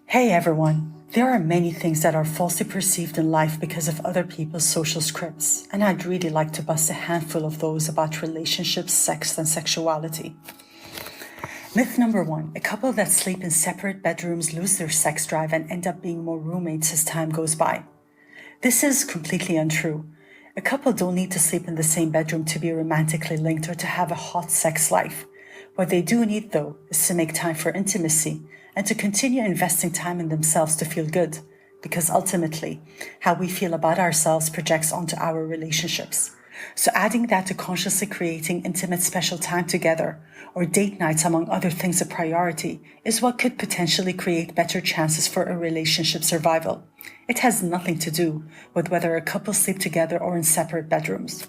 Hey everyone! There are many things that are falsely perceived in life because of other people's social scripts, and I'd really like to bust a handful of those about relationships, sex, and sexuality. Myth number one: a couple that sleep in separate bedrooms lose their sex drive and end up being more roommates as time goes by. This is completely untrue. A couple don't need to sleep in the same bedroom to be romantically linked or to have a hot sex life. What they do need, though, is to make time for intimacy and to continue investing time in themselves to feel good, because ultimately, how we feel about ourselves projects onto our relationships. So adding that to consciously creating intimate special time together, or date nights among other things a priority, is what could potentially create better chances for a relationship survival. It has nothing to do with whether a couple sleep together or in separate bedrooms.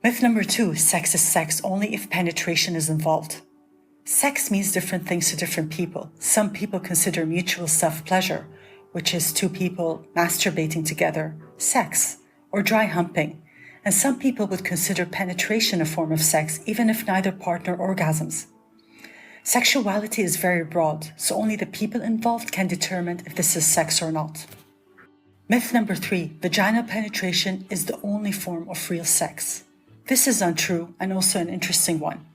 Myth number two: sex is sex only if penetration is involved. Sex means different things to different people. Some people consider mutual self-pleasure, which is two people masturbating together, sex, or dry humping. And some people would consider penetration a form of sex, even if neither partner orgasms. Sexuality is very broad, so only the people involved can determine if this is sex or not. Myth number three: vaginal penetration is the only form of real sex. This is untrue and also an interesting one.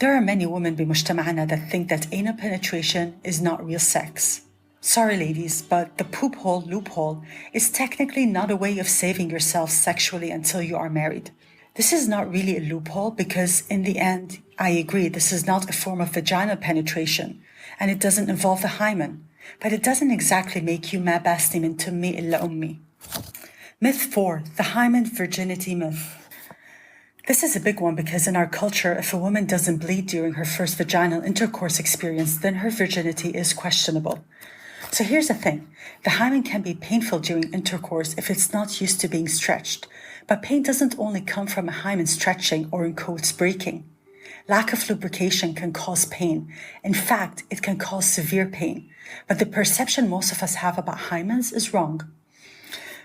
There are many women بمجتمعنا that think that anal penetration is not real sex. Sorry ladies, but the poop hole loophole is technically not a way of saving yourself sexually until you are married. This is not really a loophole because in the end, I agree, this is not a form of vaginal penetration and it doesn't involve the hymen, but it doesn't exactly make you ما باسني من تمي إلا أمي. Myth 4: the hymen virginity myth. This is a big one because in our culture, if a woman doesn't bleed during her first vaginal intercourse experience, then her virginity is questionable. So here's the thing: the hymen can be painful during intercourse if it's not used to being stretched. But pain doesn't only come from a hymen stretching or in quotes breaking. Lack of lubrication can cause pain. In fact, it can cause severe pain. But the perception most of us have about hymens is wrong.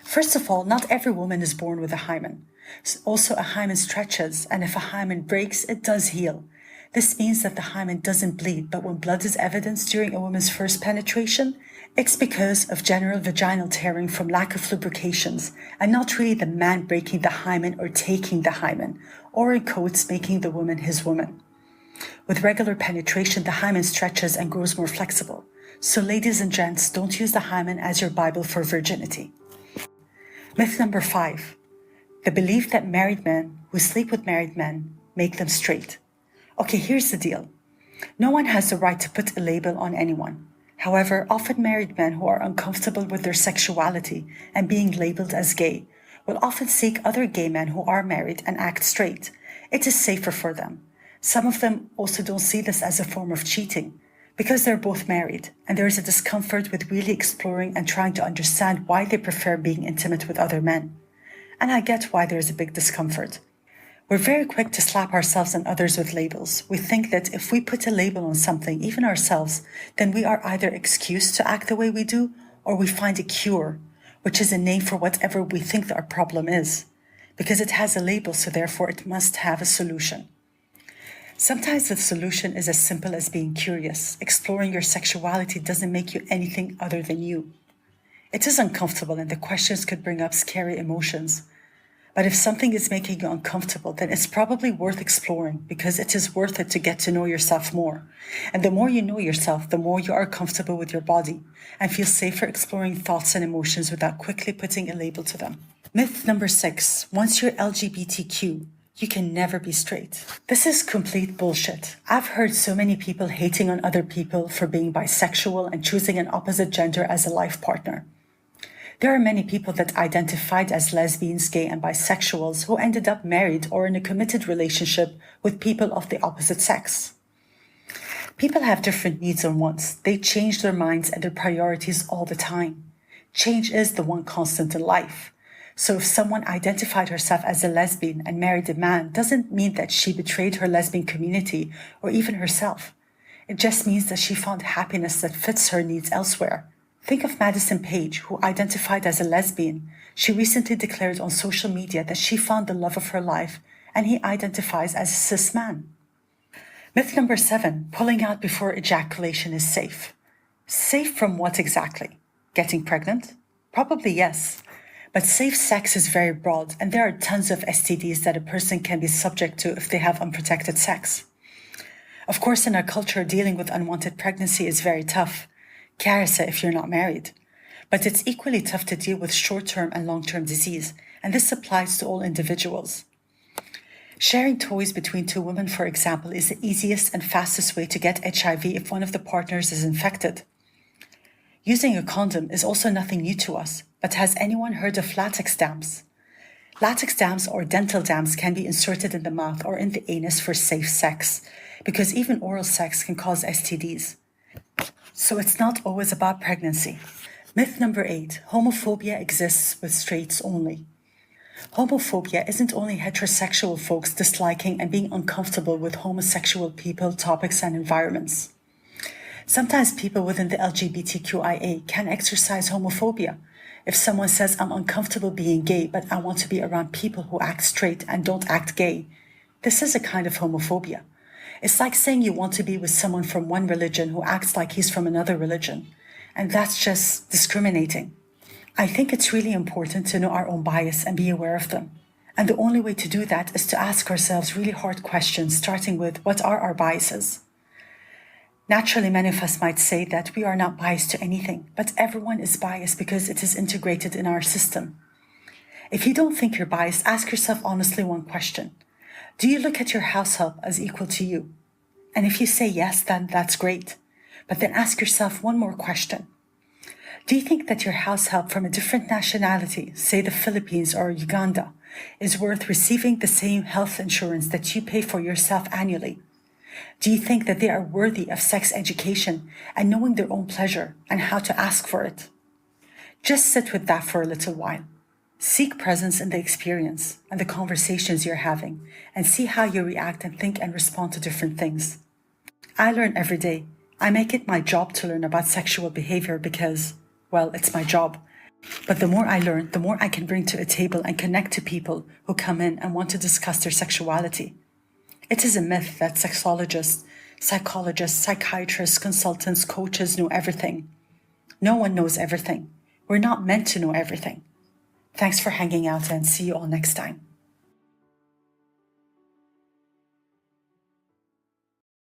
First of all, not every woman is born with a hymen. Also, a hymen stretches, and if a hymen breaks, it does heal. This means that the hymen doesn't bleed, but when blood is evidenced during a woman's first penetration, it's because of general vaginal tearing from lack of lubrications, and not really the man breaking the hymen or taking the hymen, or in quotes, making the woman his woman. With regular penetration, the hymen stretches and grows more flexible. So ladies and gents, don't use the hymen as your Bible for virginity. Myth number 5: the belief that married men who sleep with married men make them straight. Okay, here's the deal. No one has the right to put a label on anyone. However, often married men who are uncomfortable with their sexuality and being labeled as gay will often seek other gay men who are married and act straight. It is safer for them. Some of them also don't see this as a form of cheating because they're both married and there is a discomfort with really exploring and trying to understand why they prefer being intimate with other men. And I get why there's a big discomfort. We're very quick to slap ourselves and others with labels. We think that if we put a label on something, even ourselves, then we are either excused to act the way we do, or we find a cure, which is a name for whatever we think that our problem is. Because it has a label, so therefore it must have a solution. Sometimes the solution is as simple as being curious. Exploring your sexuality doesn't make you anything other than you. It is uncomfortable and the questions could bring up scary emotions. But if something is making you uncomfortable, then it's probably worth exploring because it is worth it to get to know yourself more. And the more you know yourself, the more you are comfortable with your body and feel safer exploring thoughts and emotions without quickly putting a label to them. Myth number 6: once you're LGBTQ, you can never be straight. This is complete bullshit. I've heard so many people hating on other people for being bisexual and choosing an opposite gender as a life partner. There are many people that identified as lesbians, gay, and bisexuals who ended up married or in a committed relationship with people of the opposite sex. People have different needs and wants. They change their minds and their priorities all the time. Change is the one constant in life. So if someone identified herself as a lesbian and married a man, doesn't mean that she betrayed her lesbian community or even herself. It just means that she found happiness that fits her needs elsewhere. Think of Madison Page, who identified as a lesbian. She recently declared on social media that she found the love of her life, and he identifies as a cis man. Myth number 7: pulling out before ejaculation is safe. Safe from what exactly? Getting pregnant? Probably yes. But safe sex is very broad, and there are tons of STDs that a person can be subject to if they have unprotected sex. Of course, in our culture, dealing with unwanted pregnancy is very tough. Karasa if you're not married. But it's equally tough to deal with short-term and long-term disease, and this applies to all individuals. Sharing toys between two women, for example, is the easiest and fastest way to get HIV if one of the partners is infected. Using a condom is also nothing new to us, but has anyone heard of latex dams? Latex dams or dental dams can be inserted in the mouth or in the anus for safe sex, because even oral sex can cause STDs. So it's not always about pregnancy. Myth number 8, homophobia exists with straights only. Homophobia isn't only heterosexual folks disliking and being uncomfortable with homosexual people, topics, and environments. Sometimes people within the LGBTQIA can exercise homophobia. If someone says, I'm uncomfortable being gay, but I want to be around people who act straight and don't act gay, this is a kind of homophobia. It's like saying you want to be with someone from one religion who acts like he's from another religion. And that's just discriminating. I think it's really important to know our own bias and be aware of them. And the only way to do that is to ask ourselves really hard questions, starting with, what are our biases? Naturally, many of us might say that we are not biased to anything, but everyone is biased because it is integrated in our system. If you don't think you're biased, ask yourself honestly one question. Do you look at your house help as equal to you? And if you say yes, then that's great. But then ask yourself one more question. Do you think that your house help from a different nationality, say the Philippines or Uganda, is worth receiving the same health insurance that you pay for yourself annually? Do you think that they are worthy of sex education and knowing their own pleasure and how to ask for it? Just sit with that for a little while. Seek presence in the experience and the conversations you're having, and see how you react and think and respond to different things. I learn every day. I make it my job to learn about sexual behavior because, well, it's my job. But the more I learn, the more I can bring to a table and connect to people who come in and want to discuss their sexuality. It is a myth that sexologists, psychologists, psychiatrists, consultants, coaches know everything. No one knows everything. We're not meant to know everything. Thanks for hanging out, and see you all next time.